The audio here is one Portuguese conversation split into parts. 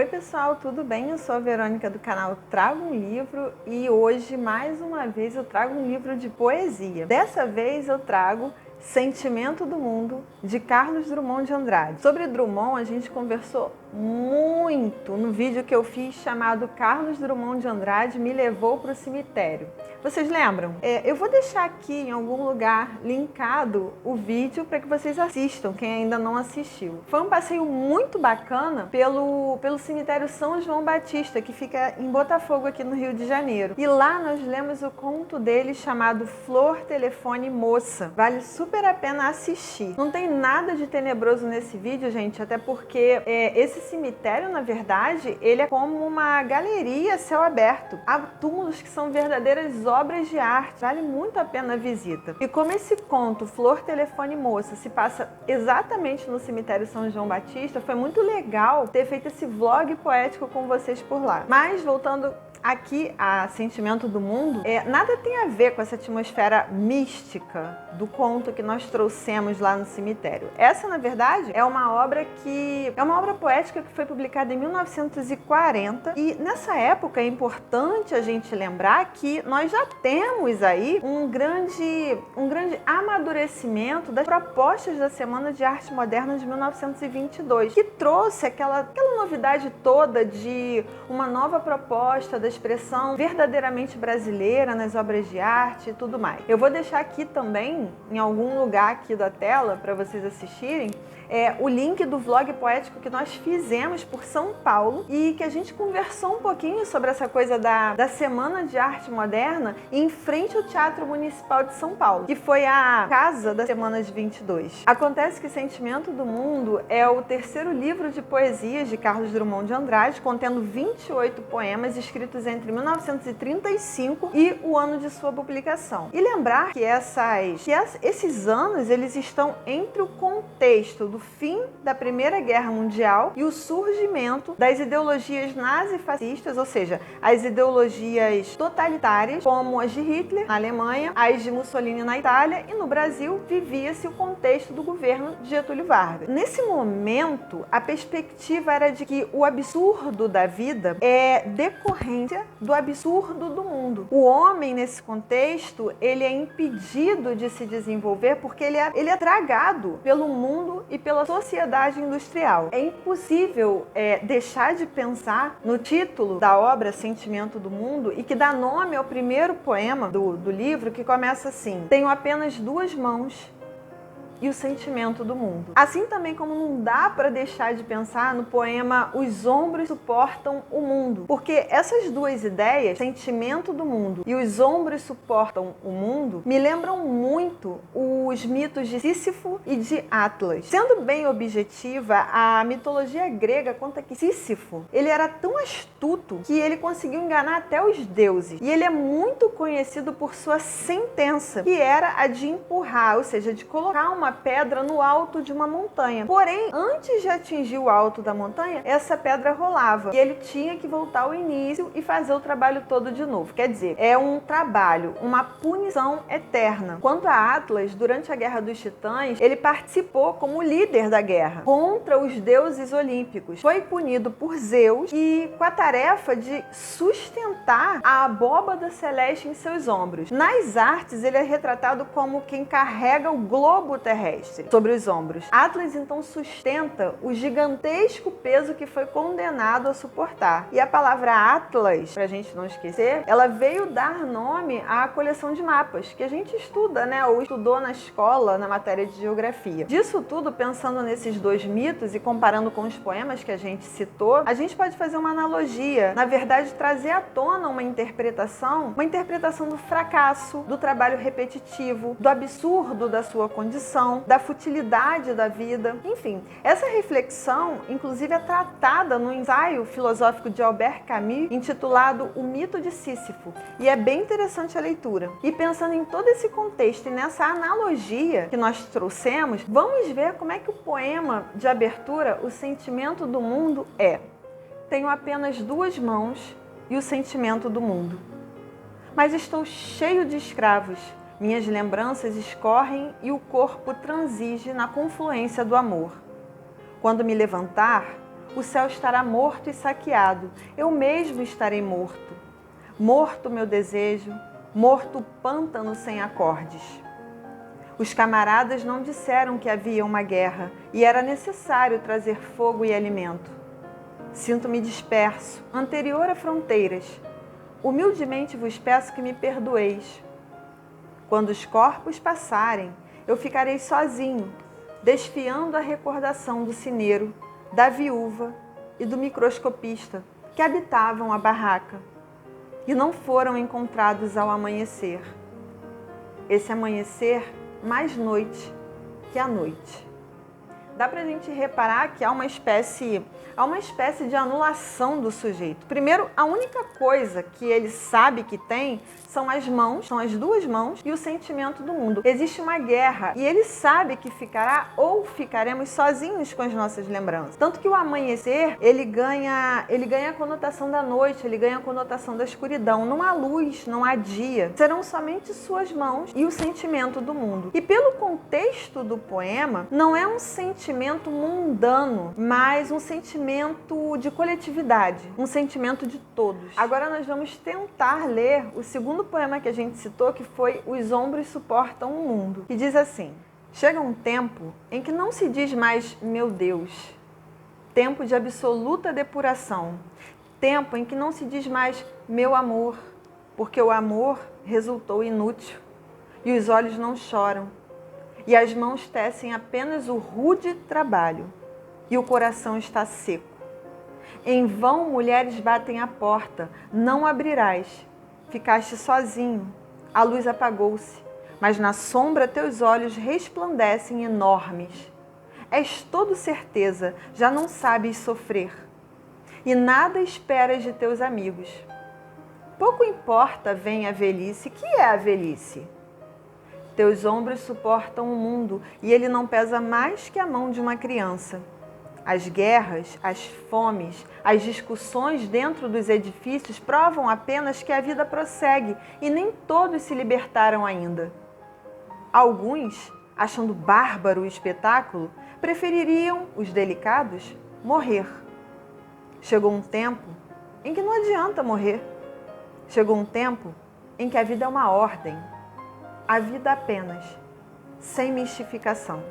Oi pessoal, tudo bem? Eu sou a Verônica do canal Trago um Livro e hoje, mais uma vez, eu trago um livro de poesia. Dessa vez eu trago Sentimento do Mundo, de Carlos Drummond de Andrade. Sobre Drummond a gente conversou muito no vídeo que eu fiz chamado Carlos Drummond de Andrade me levou para o cemitério. Vocês lembram? Eu vou deixar aqui em algum lugar linkado o vídeo para que vocês assistam, quem ainda não assistiu. Foi um passeio muito bacana pelo cemitério São João Batista, que fica em Botafogo, aqui no Rio de Janeiro. E lá nós lemos o conto dele chamado Flor, Telefone, Moça. Vale super a pena assistir. Não tem nada de tenebroso nesse vídeo, gente, até porque esse cemitério, na verdade, ele é como uma galeria a céu aberto. Há túmulos que são verdadeiras obras de arte. Vale muito a pena a visita. E como esse conto, Flor, Telefone, Moça, se passa exatamente no cemitério São João Batista, foi muito legal ter feito esse vlog poético com vocês por lá. Mas, voltando aqui a Sentimento do Mundo, nada tem a ver com essa atmosfera mística do conto que nós trouxemos lá no cemitério. Essa, na verdade, é uma obra poética que foi publicada em 1940 e nessa época é importante a gente lembrar que nós já temos aí um grande amadurecimento das propostas da Semana de Arte Moderna de 1922, que trouxe aquela novidade toda de uma nova proposta da expressão verdadeiramente brasileira nas obras de arte e tudo mais. Eu vou deixar aqui também, em algum lugar aqui da tela, para vocês assistirem, o link do vlog poético que nós fizemos por São Paulo e que a gente conversou um pouquinho sobre essa coisa da Semana de Arte Moderna em frente ao Teatro Municipal de São Paulo, que foi a casa da Semana de 22. Acontece que Sentimento do Mundo é o terceiro livro de poesias de Carlos Drummond de Andrade, contendo 28 poemas escritos entre 1935 e o ano de sua publicação. E lembrar que esses anos eles estão entre o contexto do fim da Primeira Guerra Mundial e o surgimento das ideologias nazifascistas, ou seja, as ideologias totalitárias, como as de Hitler na Alemanha, as de Mussolini na Itália, e no Brasil vivia-se o contexto do governo de Getúlio Vargas. Nesse momento, a perspectiva era de que o absurdo da vida é decorrência do absurdo do mundo. O homem, nesse contexto, ele é impedido de se desenvolver porque ele é tragado pelo mundo e pela sociedade industrial. É impossível deixar de pensar no título da obra Sentimento do Mundo e que dá nome ao primeiro poema do livro, que começa assim: tenho apenas duas mãos e o sentimento do mundo. Assim também como não dá para deixar de pensar no poema Os Ombros Suportam o Mundo, porque essas duas ideias, sentimento do mundo e os ombros suportam o mundo, me lembram muito os mitos de Sísifo e de Atlas. Sendo bem objetiva, a mitologia grega conta que Sísifo, ele era tão astuto que ele conseguiu enganar até os deuses, e ele é muito conhecido por sua sentença, que era a de empurrar, ou seja, de colocar uma pedra no alto de uma montanha. Porém, antes de atingir o alto da montanha, essa pedra rolava e ele tinha que voltar ao início e fazer o trabalho todo de novo. Quer dizer, é um trabalho, uma punição eterna. Quanto a Atlas, durante a Guerra dos Titãs, ele participou como líder da guerra contra os deuses olímpicos. Foi punido por Zeus e com a tarefa de sustentar a abóbada celeste em seus ombros. Nas artes, ele é retratado como quem carrega o globo terrestre sobre os ombros. Atlas então sustenta o gigantesco peso que foi condenado a suportar. E a palavra Atlas, pra gente não esquecer, ela veio dar nome à coleção de mapas que a gente estuda, né, ou estudou na escola, na matéria de geografia. Disso tudo, pensando nesses dois mitos e comparando com os poemas que a gente citou, a gente pode fazer uma analogia, na verdade, trazer à tona uma interpretação do fracasso, do trabalho repetitivo, do absurdo da sua condição, da futilidade da vida. Enfim, essa reflexão, inclusive, é tratada no ensaio filosófico de Albert Camus, intitulado O Mito de Sísifo, e é bem interessante a leitura. E pensando em todo esse contexto e nessa analogia que nós trouxemos, vamos ver como é que o poema de abertura, O Sentimento do Mundo, é: tenho apenas duas mãos e o sentimento do mundo, mas estou cheio de escravos. Minhas lembranças escorrem e o corpo transige na confluência do amor. Quando me levantar, o céu estará morto e saqueado, eu mesmo estarei morto. Morto meu desejo, morto o pântano sem acordes. Os camaradas não disseram que havia uma guerra e era necessário trazer fogo e alimento. Sinto-me disperso, anterior a fronteiras. Humildemente vos peço que me perdoeis. Quando os corpos passarem, eu ficarei sozinho, desfiando a recordação do cineiro, da viúva e do microscopista que habitavam a barraca e não foram encontrados ao amanhecer. Esse amanhecer mais noite que a noite. Dá pra gente reparar que há uma espécie de anulação do sujeito. Primeiro, a única coisa que ele sabe que tem são as mãos, são as duas mãos e o sentimento do mundo. Existe uma guerra e ele sabe que ficará ou ficaremos sozinhos com as nossas lembranças. Tanto que o amanhecer, ele ganha a conotação da noite, ele ganha a conotação da escuridão. Não há luz, não há dia. Serão somente suas mãos e o sentimento do mundo. E pelo contexto do poema, não é um sentimento mundano, mas um sentimento de coletividade, um sentimento de todos. Agora nós vamos tentar ler o segundo poema que a gente citou, que foi Os Ombros Suportam o Mundo, que diz assim: chega um tempo em que não se diz mais meu Deus, tempo de absoluta depuração, tempo em que não se diz mais meu amor, porque o amor resultou inútil e os olhos não choram e as mãos tecem apenas o rude trabalho e o coração está seco. Em vão mulheres batem à porta, não abrirás. Ficaste sozinho, a luz apagou-se, mas na sombra teus olhos resplandecem enormes. És todo certeza, já não sabes sofrer, e nada esperas de teus amigos. Pouco importa, vem a velhice. Que é a velhice? Teus ombros suportam o mundo, e ele não pesa mais que a mão de uma criança. As guerras, as fomes, as discussões dentro dos edifícios provam apenas que a vida prossegue e nem todos se libertaram ainda. Alguns, achando bárbaro o espetáculo, prefeririam, os delicados, morrer. Chegou um tempo em que não adianta morrer. Chegou um tempo em que a vida é uma ordem. A vida apenas, sem mistificação.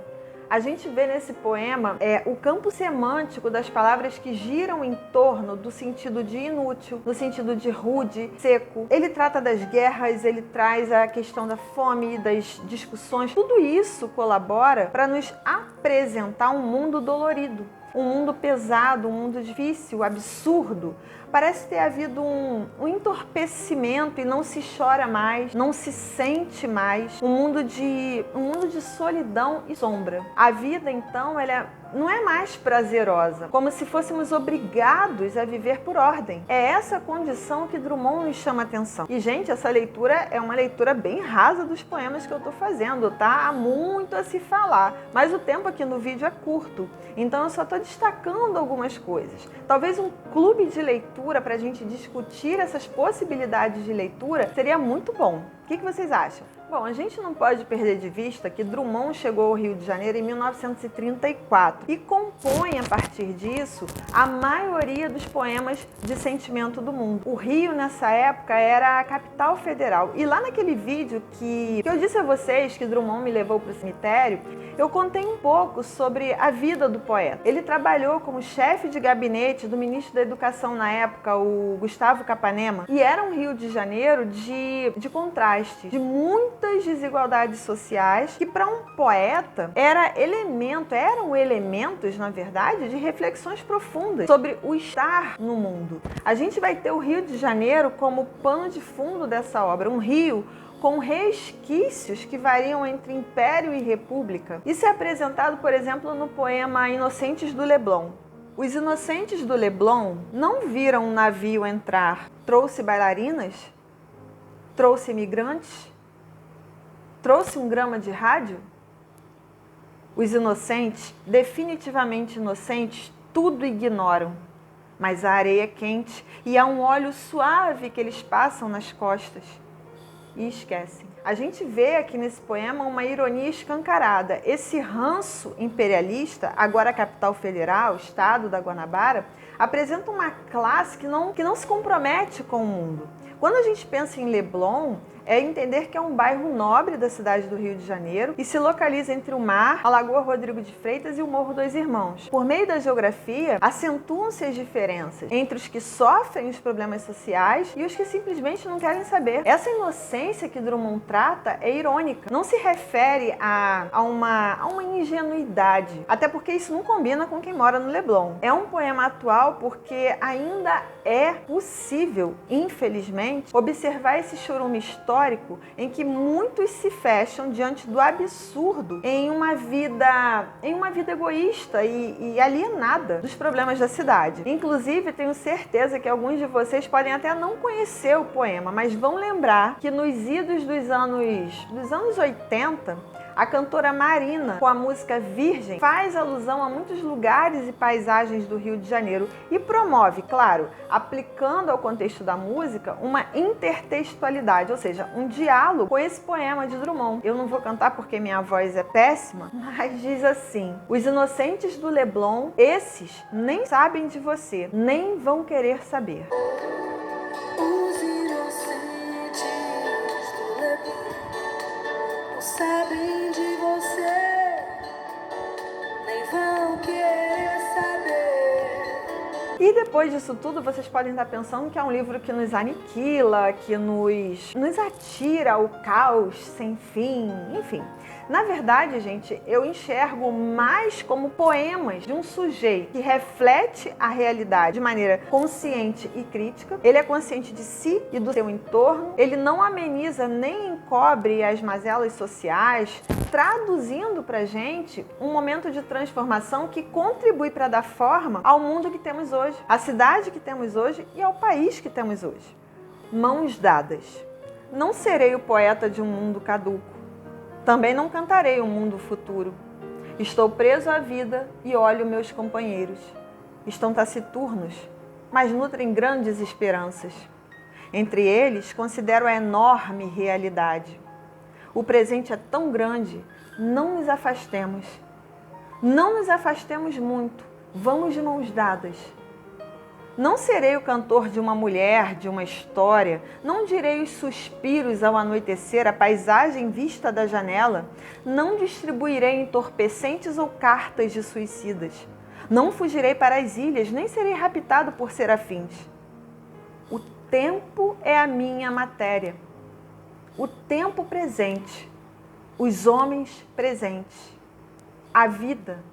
A gente vê nesse poema o campo semântico das palavras que giram em torno do sentido de inútil, do sentido de rude, seco. Ele trata das guerras, ele traz a questão da fome, das discussões. Tudo isso colabora para nos apresentar um mundo dolorido, um mundo pesado, um mundo difícil, absurdo. Parece ter havido um entorpecimento e não se chora mais, não se sente mais. Um mundo de solidão e sombra. A vida, então, não é mais prazerosa, como se fôssemos obrigados a viver por ordem. É essa condição que Drummond nos chama a atenção. E, gente, essa leitura é uma leitura bem rasa dos poemas que eu estou fazendo, tá? Há muito a se falar, mas o tempo aqui no vídeo é curto, então eu só estou destacando algumas coisas. Talvez um clube de leitura para a gente discutir essas possibilidades de leitura seria muito bom. O que vocês acham? Bom, a gente não pode perder de vista que Drummond chegou ao Rio de Janeiro em 1934 e compõe, a partir disso, a maioria dos poemas de sentimento do mundo. O Rio, nessa época, era a capital federal. E lá naquele vídeo que eu disse a vocês que Drummond me levou para o cemitério, eu contei um pouco sobre a vida do poeta. Ele trabalhou como chefe de gabinete do ministro da Educação na época, o Gustavo Capanema, e era um Rio de Janeiro de contrastes, de muitas desigualdades sociais, que para um poeta eram elementos, na verdade, de reflexões profundas sobre o estar no mundo. A gente vai ter o Rio de Janeiro como pano de fundo dessa obra, um rio com resquícios que variam entre império e república. Isso é apresentado, por exemplo, no poema Inocentes do Leblon. Os inocentes do Leblon não viram um navio entrar. Trouxe bailarinas? Trouxe imigrantes? Trouxe um grama de rádio? Os inocentes, definitivamente inocentes, tudo ignoram. Mas a areia é quente e há um óleo suave que eles passam nas costas. e esquecem. A gente vê aqui nesse poema uma ironia escancarada. Esse ranço imperialista, agora a capital federal, o estado da Guanabara, apresenta uma classe que não se compromete com o mundo. Quando a gente pensa em Leblon, é entender que é um bairro nobre da cidade do Rio de Janeiro e se localiza entre o mar, a Lagoa Rodrigo de Freitas e o Morro dos Irmãos. Por meio da geografia, acentuam-se as diferenças entre os que sofrem os problemas sociais e os que simplesmente não querem saber. Essa inocência que Drummond trata é irônica, não se refere a uma ingenuidade, até porque isso não combina com quem mora no Leblon. É um poema atual porque ainda é possível, infelizmente, observar esse chorume histórico em que muitos se fecham diante do absurdo em uma vida egoísta e alienada dos problemas da cidade. Inclusive, tenho certeza que alguns de vocês podem até não conhecer o poema, mas vão lembrar que nos idos dos anos 80, a cantora Marina, com a música Virgem, faz alusão a muitos lugares e paisagens do Rio de Janeiro e promove, claro, aplicando ao contexto da música, uma intertextualidade, ou seja, um diálogo com esse poema de Drummond. Eu não vou cantar porque minha voz é péssima, mas diz assim: os inocentes do Leblon, esses nem sabem de você, nem vão querer saber. Os inocentes do Leblon não sabem de você, nem vão querer saber. E depois disso tudo, vocês podem estar pensando que é um livro que nos aniquila, que nos atira ao caos sem fim, enfim. Na verdade, gente, eu enxergo mais como poemas de um sujeito que reflete a realidade de maneira consciente e crítica. Ele é consciente de si e do seu entorno. Ele não ameniza nem encobre as mazelas sociais, traduzindo pra gente um momento de transformação que contribui para dar forma ao mundo que temos hoje, à cidade que temos hoje e ao país que temos hoje. Mãos dadas. Não serei o poeta de um mundo caduco. Também não cantarei um mundo futuro. Estou preso à vida e olho meus companheiros. Estão taciturnos, mas nutrem grandes esperanças. Entre eles, considero a enorme realidade. O presente é tão grande, não nos afastemos. Não nos afastemos muito, vamos de mãos dadas. Não serei o cantor de uma mulher, de uma história, não direi os suspiros ao anoitecer, a paisagem vista da janela, não distribuirei entorpecentes ou cartas de suicidas, não fugirei para as ilhas, nem serei raptado por serafins. O tempo é a minha matéria, o tempo presente, os homens presentes, a vida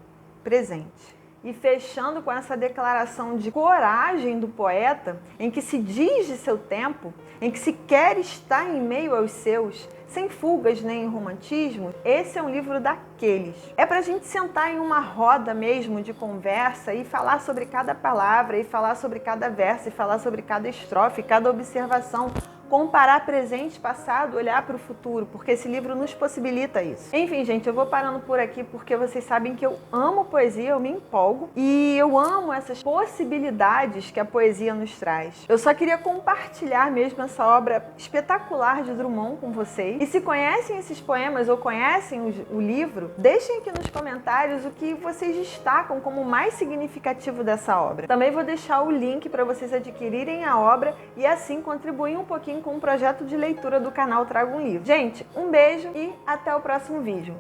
presente. E fechando com essa declaração de coragem do poeta, em que se diz de seu tempo, em que se quer estar em meio aos seus, sem fugas nem romantismo, esse é um livro daqueles. É pra gente sentar em uma roda mesmo de conversa e falar sobre cada palavra, e falar sobre cada verso, e falar sobre cada estrofe, cada observação, comparar presente, passado, olhar para o futuro, porque esse livro nos possibilita isso. Enfim, gente, eu vou parando por aqui porque vocês sabem que eu amo poesia, eu me empolgo e eu amo essas possibilidades que a poesia nos traz. Eu só queria compartilhar mesmo essa obra espetacular de Drummond com vocês. E se conhecem esses poemas ou conhecem o livro, deixem aqui nos comentários o que vocês destacam como mais significativo dessa obra. Também vou deixar o link para vocês adquirirem a obra e assim contribuir um pouquinho com o projeto de leitura do canal Trago um Livro. Gente, um beijo e até o próximo vídeo.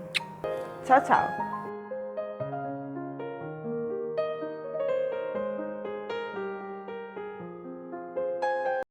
Tchau, tchau!